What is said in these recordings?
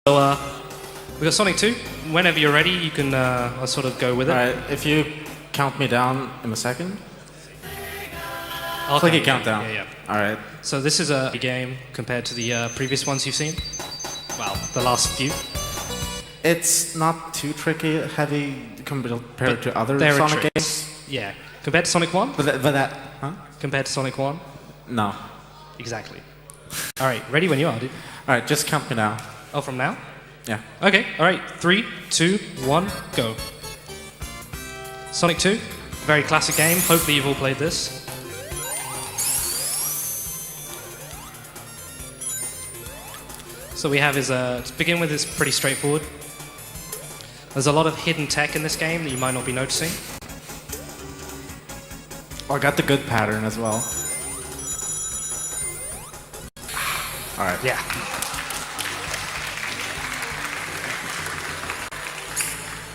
So we got Sonic 2. Whenever you're ready, you can sort of go with it. Alright, if you count me down in a second. Okay. Flicky countdown. Yeah. Alright. So this is a game compared to the previous ones you've seen. Well, the last few. It's not too tricky, heavy compared to other Sonic games. Yeah. Compared to Sonic 1? But that, huh? Compared to Sonic 1? No. Exactly. Alright, ready when you are, dude. Alright, just count me down. Oh, from now? Yeah. Okay, alright. 3, 2, 1, go. Sonic 2, very classic game. Hopefully you've all played this. So we have is, to begin with, it's pretty straightforward. There's a lot of hidden tech in this game that you might not be noticing. Oh, I got the good pattern as well. Alright. Yeah.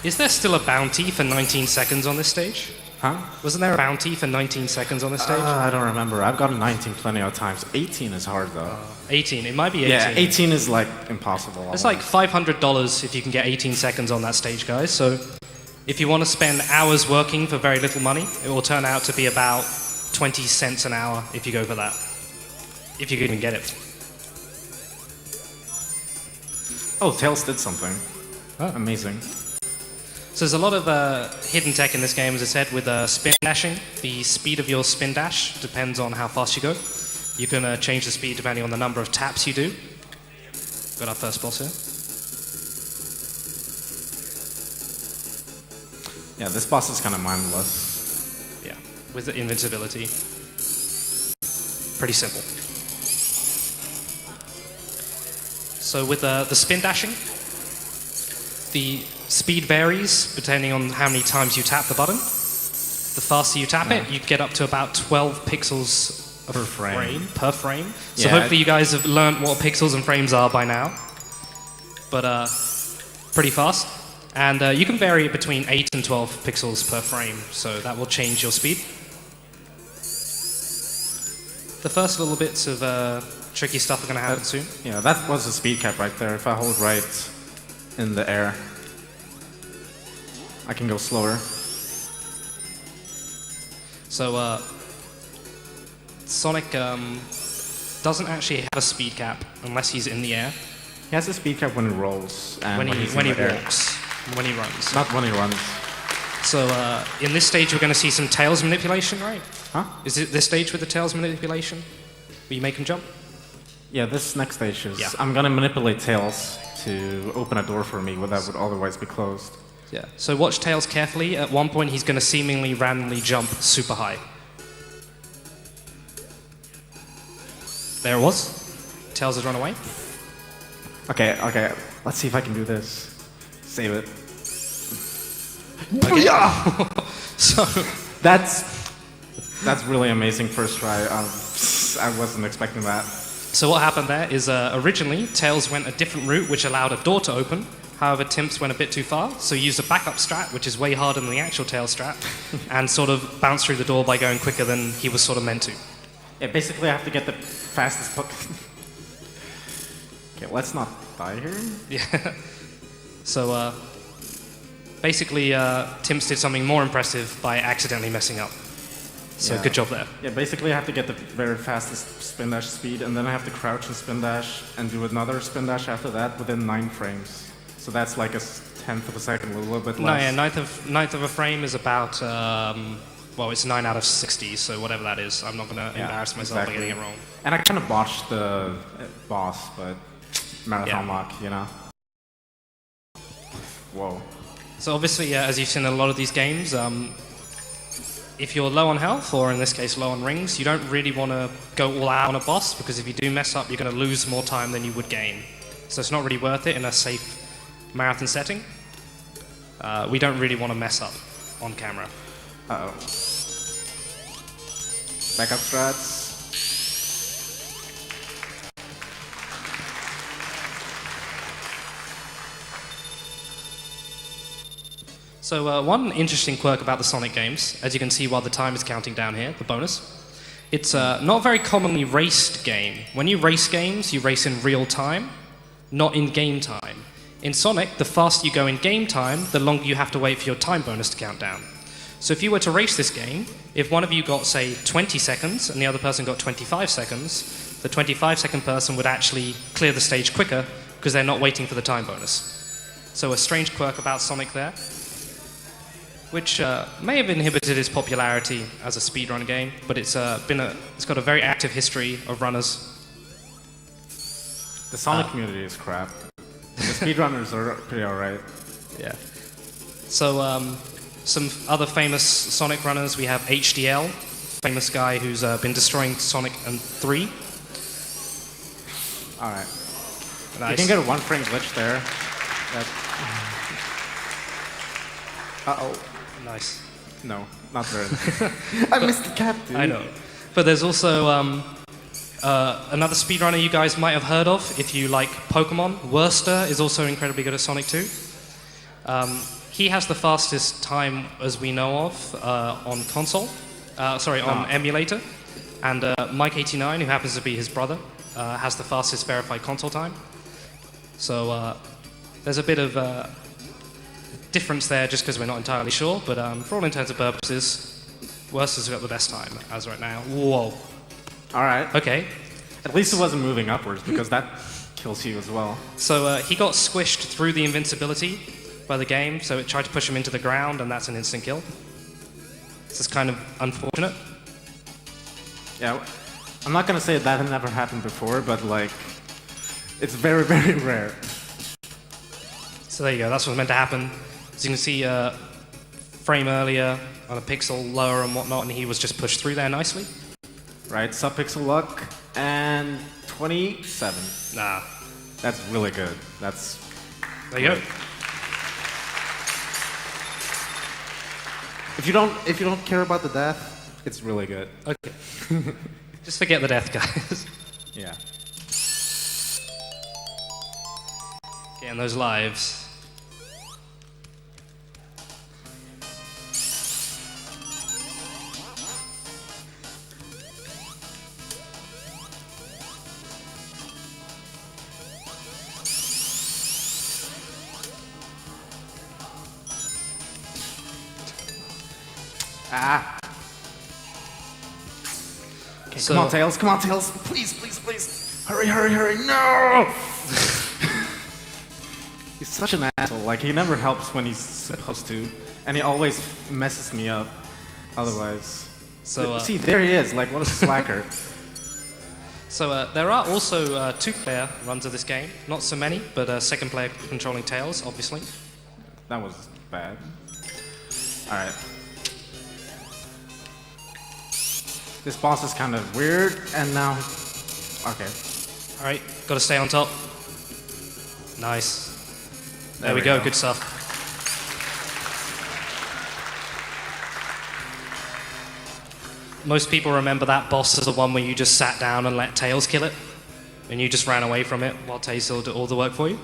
Is there still a bounty for 19 seconds on this stage? Huh? Wasn't there a bounty for 19 seconds on this stage? I don't remember. I've gotten 19 plenty of times. 18 is hard though. 18. It might be 18. Yeah, 18 is like impossible. It's like $500 if you can get 18 seconds on that stage, guys. So if you want to spend hours working for very little money, it will turn out to be about 20 cents an hour if you go for that. If you can even get it. Oh, Tails did something. Oh. Amazing. So there's a lot of hidden tech in this game, as I said, with spin dashing. The speed of your spin dash depends on how fast you go. You can change the speed depending on the number of taps you do. Got our first boss here. Yeah, this boss is kind of mindless. Yeah, with the invincibility. Pretty simple. So with the spin dashing, the speed varies depending on how many times you tap the button. The faster you tap it, you get up to about 12 pixels Per frame. Per frame. So Yeah. hopefully you guys have learned what pixels and frames are by now. But pretty fast. And you can vary it between 8 and 12 pixels per frame, so that will change your speed. The first little bits of tricky stuff are going to happen soon. Yeah, that was a speed cap right there. If I hold right in the air, I can go slower. So Sonic doesn't actually have a speed cap unless he's in the air. He has a speed cap when he rolls and when he walks, when he runs. Not when he runs. So in this stage we're going to see some Tails manipulation, right? Huh? Is it this stage with the Tails manipulation? Where you make him jump? Yeah, this next stage is... Yeah. I'm gonna manipulate Tails to open a door for me that would otherwise be closed. Yeah. So watch Tails carefully. At one point he's going to seemingly randomly jump super high. There it was. Tails has run away. Okay, let's see if I can do this. Save it. Okay. Yeah! So That's really amazing first try. I wasn't expecting that. So what happened there is originally Tails went a different route which allowed a door to open. However, timpz went a bit too far, so he used a backup strat, which is way harder than the actual Tails strat, and sort of bounced through the door by going quicker than he was sort of meant to. Yeah, basically I have to get the fastest hook. Okay, let's not die here. Yeah. So basically timpz did something more impressive by accidentally messing up. So Yeah. good job there. Yeah, basically I have to get the very fastest spin dash speed, and then I have to crouch and spin dash, and do another spin dash after that within 9 frames. So that's like a tenth of a second, a little bit less. No, yeah, ninth of a frame is about, well, it's 9 out of 60, so whatever that is. I'm not going to embarrass myself by getting it wrong. And I kind of botched the boss, but marathon lock, you know? Whoa. So obviously, as you've seen in a lot of these games, if you're low on health, or in this case low on rings, you don't really want to go all out on a boss, because if you do mess up, you're going to lose more time than you would gain. So it's not really worth it in a safe marathon setting. We don't really want to mess up on camera. Uh-oh. Backup strats. So one interesting quirk about the Sonic games, as you can see while the time is counting down here, the bonus, It's a not very commonly raced game. When you race games, you race in real time, not in game time. In Sonic, the faster you go in game time, the longer you have to wait for your time bonus to count down. So if you were to race this game, if one of you got, say, 20 seconds and the other person got 25 seconds, the 25-second person would actually clear the stage quicker because they're not waiting for the time bonus. So a strange quirk about Sonic there, which may have inhibited its popularity as a speedrun game, but it's got a very active history of runners. The Sonic community is crap. The speedrunners are pretty alright. Yeah. So some other famous Sonic runners, we have HDL, famous guy who's been destroying Sonic and 3. Alright. Nice. You can get a 1 frame glitch there. Uh-oh. Nice. No, not there. I missed the cap, dude. I know. But there's also another speedrunner you guys might have heard of if you like Pokemon. Worster is also incredibly good at Sonic 2. He has the fastest time as we know of on console. On emulator. And Mike89, who happens to be his brother, has the fastest verified console time. So there's a bit of difference there just because we're not entirely sure, but for all intents and purposes, Worster's got the best time as right now. Whoa. Alright. Okay. At least it wasn't moving upwards because that kills you as well. So he got squished through the invincibility by the game, so it tried to push him into the ground, and that's an instant kill. This is kind of unfortunate. Yeah, I'm not gonna say that had never happened before, but like, it's very, very rare. So there you go, that's what's meant to happen. As you can see, frame earlier on a pixel lower and whatnot, and he was just pushed through there nicely. Right, sub-pixel luck, and 27. Nah. That's really good. That's... There you go. If you don't care about the death, it's really good. Okay. Just forget the death, guys. Yeah. Getting those lives. Ah. Okay, So, come on, Tails. Please, please, please. Hurry, hurry, hurry. No! He's such an asshole. Like, he never helps when he's supposed to. And he always messes me up otherwise. So, see, there he is. Like, what a slacker. So there are also two-player runs of this game. Not so many, but second player controlling Tails, obviously. That was bad. Alright. This boss is kind of weird, and now... Okay. Alright, gotta stay on top. Nice. There we go, good stuff. Most people remember that boss as the one where you just sat down and let Tails kill it, and you just ran away from it while Tails did all the work for you.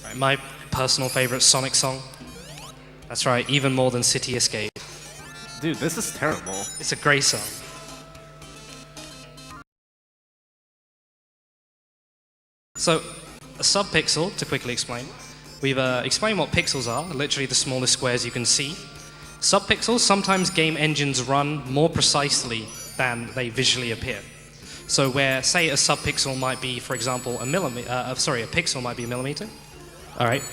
Right, my personal favorite Sonic song. That's right, even more than City Escape. Dude, this is terrible. It's a great song. So, a subpixel, to quickly explain. We've explained what pixels are, literally the smallest squares you can see. Subpixels, sometimes game engines run more precisely than they visually appear. So where, say, a subpixel might be, for example, a pixel might be a millimeter. All right.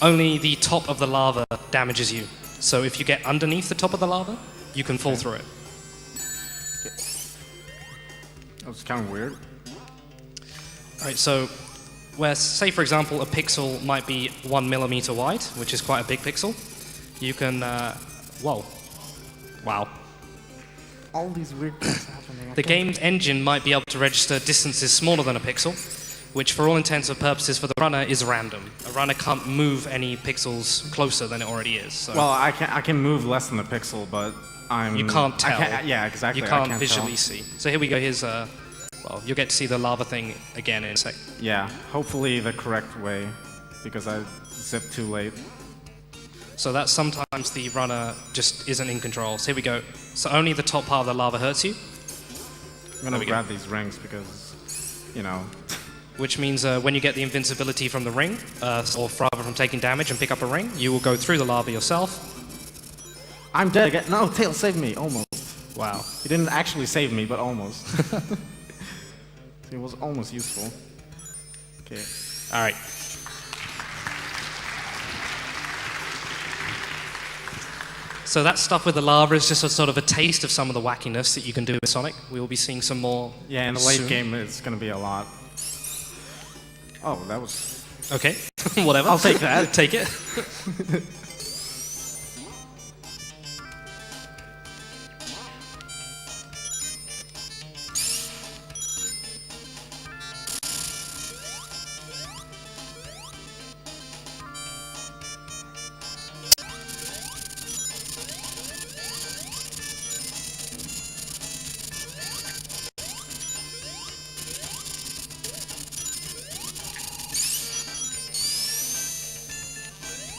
Only the top of the lava damages you. So if you get underneath the top of the lava, you can fall through it. That was kind of weird. All right, so where, say, for example, a pixel might be 1 millimeter wide, which is quite a big pixel, you can, whoa. Wow. All these weird things happening. The game's engine might be able to register distances smaller than a pixel, which for all intents and purposes for the runner is random. A runner can't move any pixels closer than it already is. So well, I can move less than a pixel, but you can't tell. Yeah, exactly. You can't visually see. So here we go, here's, well, you'll get to see the lava thing again in a sec. Yeah, hopefully the correct way, because I zipped too late. So that sometimes the runner just isn't in control. So here we go. So only the top part of the lava hurts you. I'm gonna grab these rings because, you know. Which means when you get the invincibility from the ring, or rather from taking damage and pick up a ring, you will go through the lava yourself. I'm dead again. No, Tail saved me, almost. Wow. He didn't actually save me, but almost. It was almost useful. Okay. All right. So that stuff with the lava is just a sort of a taste of some of the wackiness that you can do with Sonic. We will be seeing some more. Yeah, in the late game, it's going to be a lot. Oh, that was... Okay, whatever. I'll take that. Take it.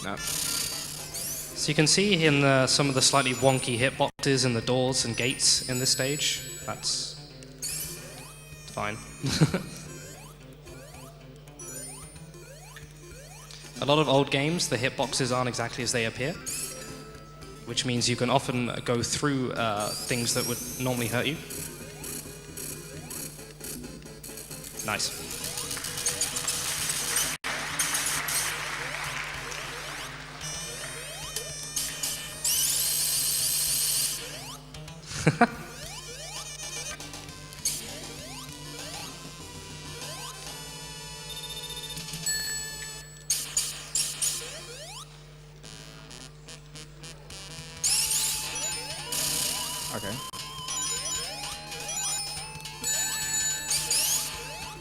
No. So you can see in some of the slightly wonky hitboxes and the doors and gates in this stage. That's fine. A lot of old games, the hitboxes aren't exactly as they appear, which means you can often go through things that would normally hurt you. Nice. Okay.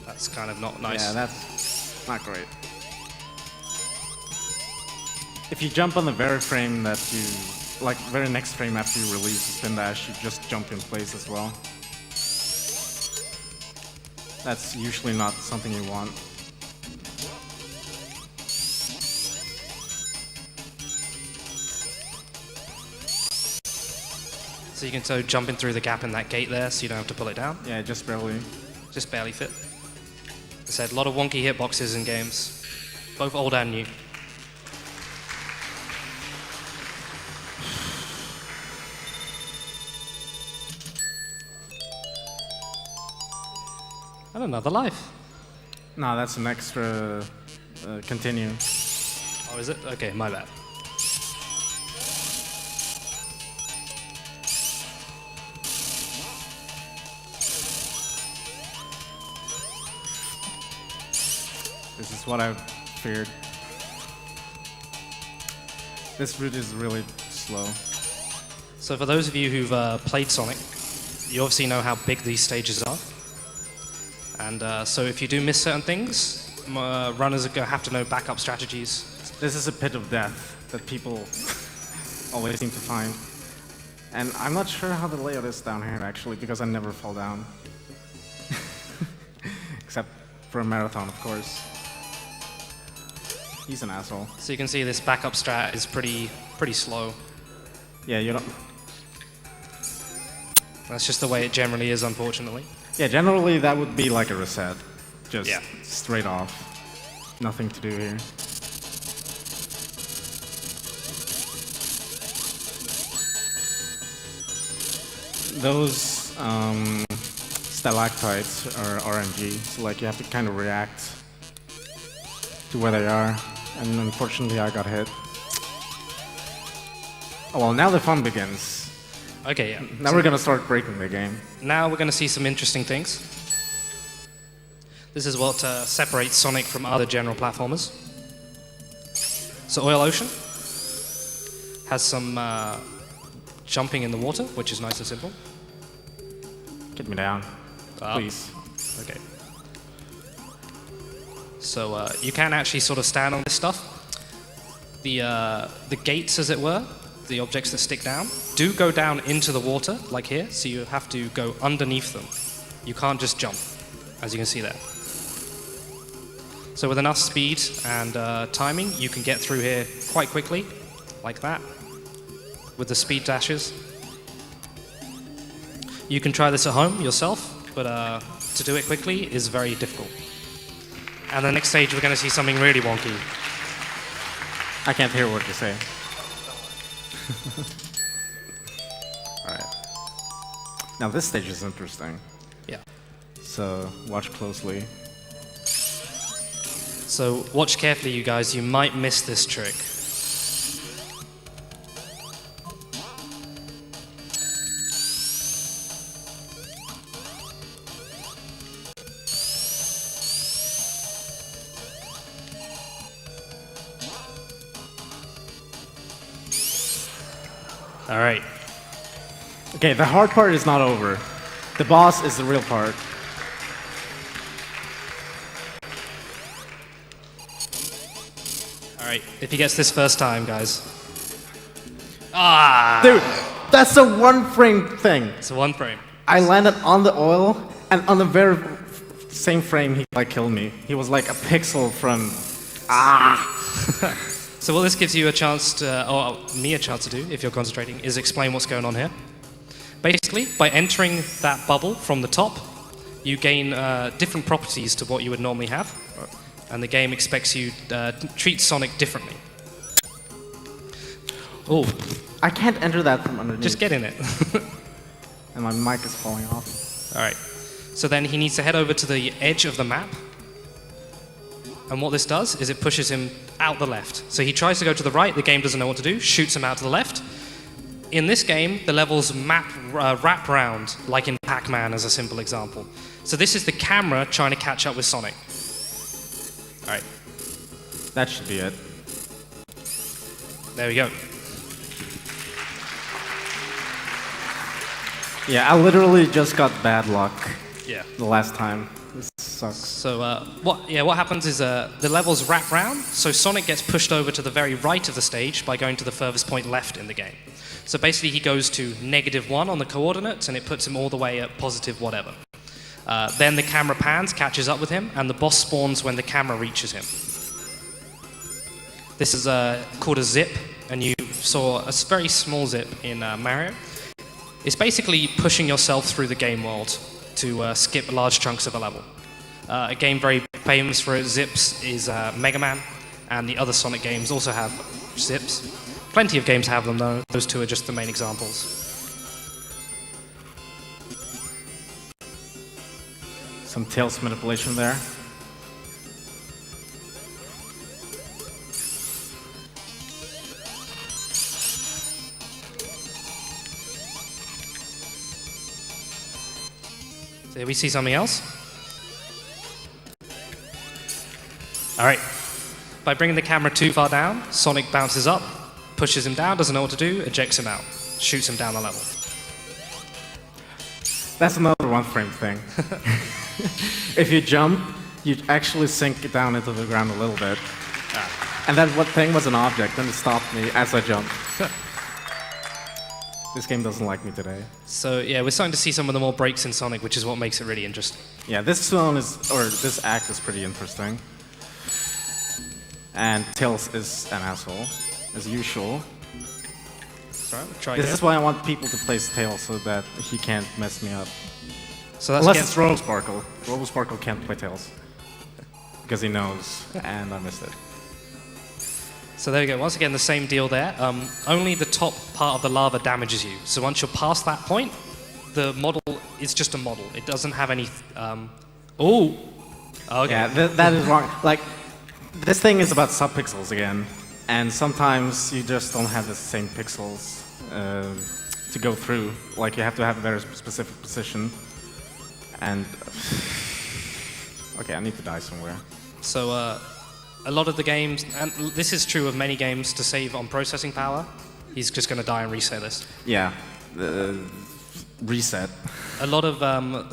That's kind of not nice. Yeah, that's not great. If you jump on the very frame that you... like, very next frame after you release the spin dash, you just jump in place as well. That's usually not something you want. So you can jump in through the gap in that gate there, so you don't have to pull it down. Yeah, just barely. Just barely fit. As I said, a lot of wonky hitboxes in games, both old and new. And another life. No, that's an extra continue. Oh, is it? Okay, my bad. This is what I feared. This route is really slow. So for those of you who've played Sonic, you obviously know how big these stages are. And so if you do miss certain things, runners are going to have to know backup strategies. This is a pit of death that people always seem to find. And I'm not sure how the layout is down here, actually, because I never fall down. Except for a marathon, of course. He's an asshole. So you can see this backup strat is pretty slow. Yeah, you don't... That's just the way it generally is, unfortunately. Yeah, generally that would be like a reset. Just Yeah. straight off. Nothing to do here. Those stalactites are RNG, so like you have to kind of react to where they are. And unfortunately I got hit. Oh well, now the fun begins. Okay, yeah. Now we're gonna start breaking the game. Now we're going to see some interesting things. This is what separates Sonic from other general platformers. So Oil Ocean has some jumping in the water, which is nice and simple. Get me down, Up. please. Okay. So you can actually sort of stand on this stuff. The gates, as it were, the objects that stick down, do go down into the water, like here, so you have to go underneath them. You can't just jump, as you can see there. So with enough speed and timing, you can get through here quite quickly like that, with the speed dashes. You can try this at home yourself, but to do it quickly is very difficult. And the next stage, we're going to see something really wonky. I can't hear what you say. Alright. Now this stage is interesting. Yeah. So watch closely. So watch carefully, you guys. You might miss this trick. All right. Okay, the hard part is not over. The boss is the real part. All right. If he gets this first time, guys. Ah! Dude, that's the one frame thing. It's a 1 frame. I landed on the oil, and on the very same frame, he like killed me. He was like a pixel from. So what this gives you a chance to, or me a chance to do, if you're concentrating, is explain what's going on here. Basically, by entering that bubble from the top, you gain different properties to what you would normally have, and the game expects you to treat Sonic differently. Oh, I can't enter that from underneath. just get in it. And my mic is falling off. All right. So then he needs to head over to the edge of the map. And what this does is it pushes him out the left. So he tries to go to the right, the game doesn't know what to do, shoots him out to the left. In this game, the levels wrap round, like in Pac-Man as a simple example. So this is the camera trying to catch up with Sonic. All right. That should be it. There we go. Yeah, I literally just got bad luck Yeah. the last time. This sucks. So what happens is the levels wrap round, so Sonic gets pushed over to the very right of the stage by going to the furthest point left in the game. So basically he goes to -1 on the coordinates and it puts him all the way at positive whatever. Then the camera pans, catches up with him, and the boss spawns when the camera reaches him. This is called a zip, and you saw a very small zip in Mario. It's basically pushing yourself through the game world to skip large chunks of a level. A game very famous for its zips is Mega Man, and the other Sonic games also have zips. Plenty of games have them though, those two are just the main examples. Some Tails manipulation there. So here we see something else. All right. By bringing the camera too far down, Sonic bounces up, pushes him down, doesn't know what to do, ejects him out, shoots him down the level. That's another one frame thing. If you jump, you actually sink it down into the ground a little bit. And then what thing was an object, and it stopped me as I jumped. This game doesn't like me today. So yeah, we're starting to see some of the more breaks in Sonic, which is what makes it really interesting. Yeah, this zone is, or this act is pretty interesting. And Tails is an asshole, as usual. Sorry, we'll try This again. is why I want people to play Tails, so that he can't mess me up. So that's Unless again. it's Robo-Sparkle. Robo-Sparkle can't play Tails. Because he knows, and I missed it. So there we go. Once again, the same deal there. Only the top part of the lava damages you. So once you're past that point, the model is just a model. It doesn't have any. Oh. Okay. Yeah, that is wrong. Like, this thing is about subpixels again, and sometimes you just don't have the same pixels to go through. Like, you have to have a very specific position. And okay, I need to die somewhere. So a lot of the games, and this is true of many games, to save on processing power, he's just going to die and reset this. Yeah, reset. A lot of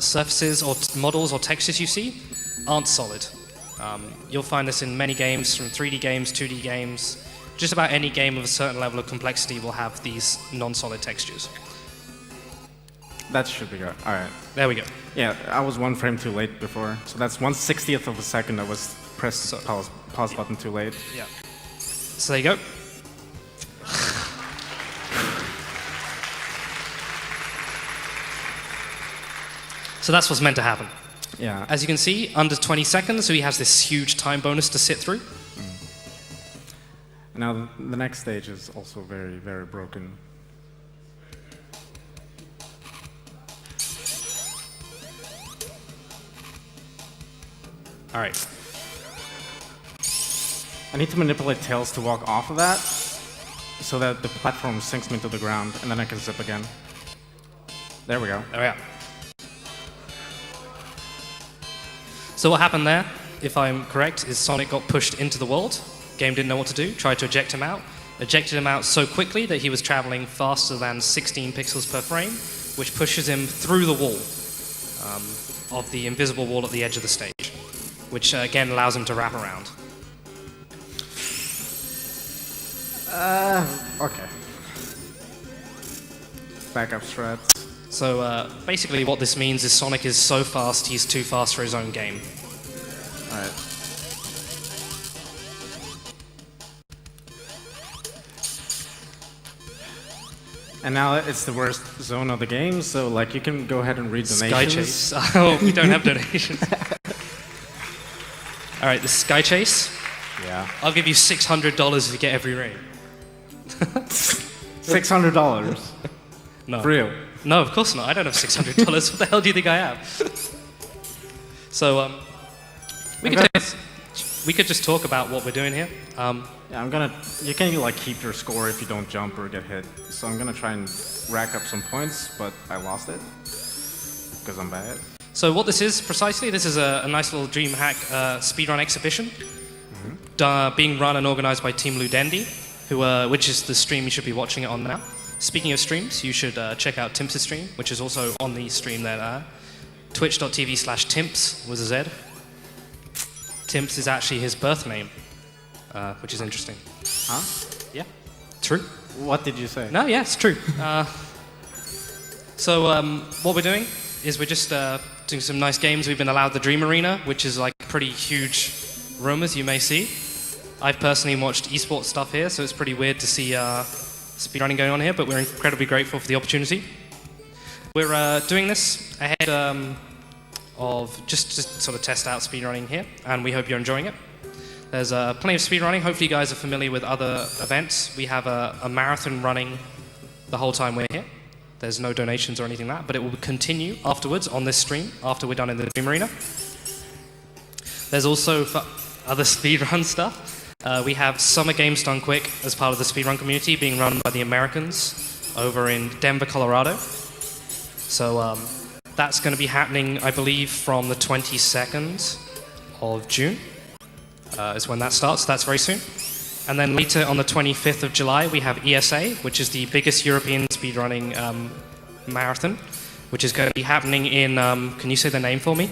surfaces or models or textures you see aren't solid. You'll find this in many games, from 3D games, 2D games. Just about any game of a certain level of complexity will have these non-solid textures. That should be good. All right. There we go. Yeah, I was one frame too late before, so that's 1/60th of a second I was pressed pause button too late. Yeah. So there you go. So that's what's meant to happen. Yeah. As you can see, under 20 seconds, so he has this huge time bonus to sit through. Now, the next stage is also very, very broken. All right. I need to manipulate Tails to walk off of that, so that the platform sinks me to the ground, and then I can zip again. There we go. There we are. So what happened there, if I'm correct, is Sonic got pushed into the world. Game didn't know what to do, tried to eject him out. Ejected him out so quickly that he was traveling faster than 16 pixels per frame, which pushes him through the wall of the invisible wall at the edge of the stage, which again allows him to wrap around. Okay. Backup strats. So basically what this means is Sonic is so fast, he's too fast for his own game. Alright. And now it's the worst zone of the game, so like you can go ahead and read donations. Sky Chase. Oh, we don't have donations. Alright, the Sky Chase. Yeah. I'll give you $600 if you get every ring. $600. No. For real. No, of course not. I don't have $600. What the hell do you think I have? So, we could just talk about what we're doing here. Yeah, you can like keep your score if you don't jump or get hit. So I'm gonna try and rack up some points, but I lost it because I'm bad. So what this is precisely, this is a nice little Dreamhack speedrun exhibition, being run and organized by Team Ludendi, which is the stream you should be watching it on now. Speaking of streams, you should check out Timtz's stream, which is also on the stream there. Twitch.tv/timpz with a Z. Timpz is actually his birth name, which is interesting. Huh? Yeah, true. What did you say? No, yeah, it's true. So what we're doing is we're just doing some nice games. We've been allowed the Dream Arena, which is like a pretty huge room, as you may see. I've personally watched esports stuff here, so it's pretty weird to see speedrunning going on here, but we're incredibly grateful for the opportunity. We're doing this ahead of just to sort of test out speedrunning here, and we hope you're enjoying it. There's plenty of speedrunning. Hopefully you guys are familiar with other events. We have a marathon running the whole time we're here. There's no donations or anything like that, but it will continue afterwards on this stream after we're done in the Dream Arena. There's also, for other speedrun stuff, we have Summer Games Done Quick as part of the speedrun community being run by the Americans over in Denver, Colorado. So that's going to be happening, I believe, from the 22nd of June is when that starts. That's very soon. And then later on the 25th of July, we have ESA, which is the biggest European speedrunning marathon, which is going to be happening in, can you say the name for me?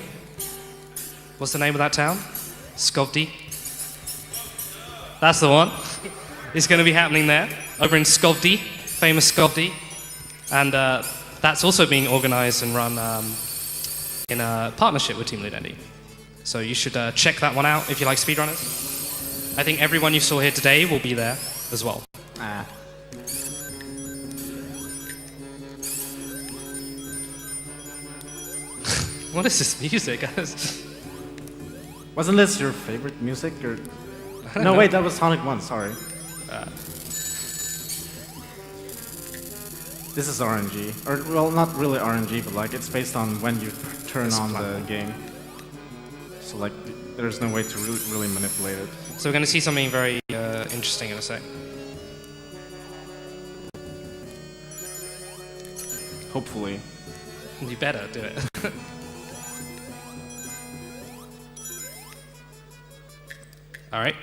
What's the name of that town? Skövde? That's the one. It's going to be happening there, over in Skövde, famous Skövde. And that's also being organized and run in a partnership with Team Ludendi. So you should check that one out if you like speedrunners. I think everyone you saw here today will be there as well. What is this music, guys? Wasn't this your favorite music? Or... No, wait, that was Sonic 1, sorry. This is RNG. Or, well, not really RNG, but like it's based on when you turn on the game. So like, there's no way to really manipulate it. So we're going to see something very interesting in a sec. Hopefully. You better do it. All right.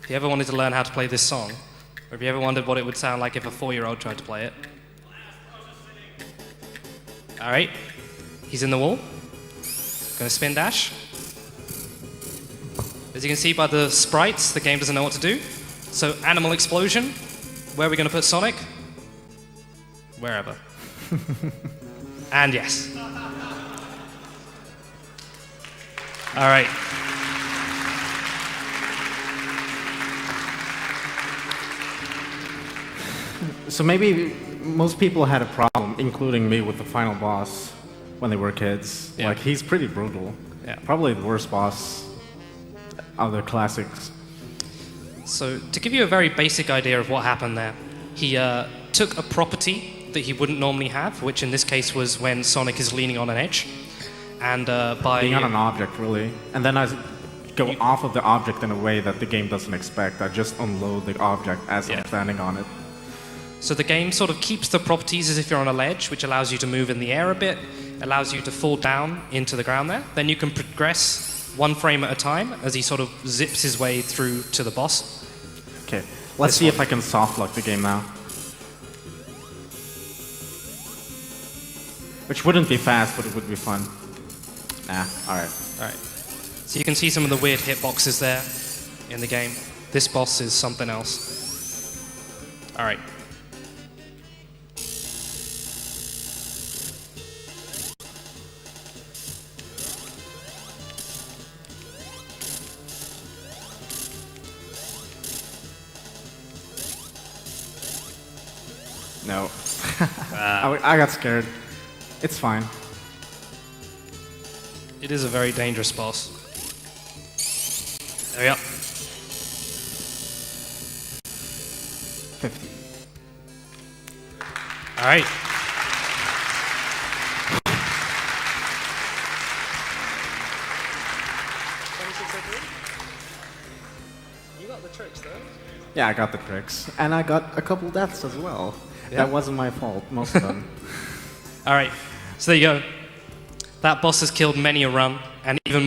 If you ever wanted to learn how to play this song, or if you ever wondered what it would sound like if a 4-year-old tried to play it. All right, he's in the wall. Gonna spin dash. As you can see by the sprites, the game doesn't know what to do. So animal explosion. Where are we gonna put Sonic? Wherever. And yes. All right. So maybe most people had a problem, including me, with the final boss when they were kids. Yeah. Like, he's pretty brutal. Yeah. Probably the worst boss of the classics. So to give you a very basic idea of what happened there, he took a property that he wouldn't normally have, which in this case was when Sonic is leaning on an edge, and by Being on an object, really. And then I go off of the object in a way that the game doesn't expect. I just unload the object as I'm standing on it. So the game sort of keeps the properties as if you're on a ledge, which allows you to move in the air a bit, allows you to fall down into the ground there. Then you can progress one frame at a time as he sort of zips his way through to the boss. Okay, let's see if I can soft lock the game now. Which wouldn't be fast, but it would be fun. Nah, alright. Alright. So you can see some of the weird hitboxes there in the game. This boss is something else. Alright. No. I got scared. It's fine. It is a very dangerous boss. There we are. 50. All right. You got the tricks, though. Yeah, I got the tricks. And I got a couple deaths as well. Yeah. That wasn't my fault, most of them. All right. So there you go. That boss has killed many a run, and even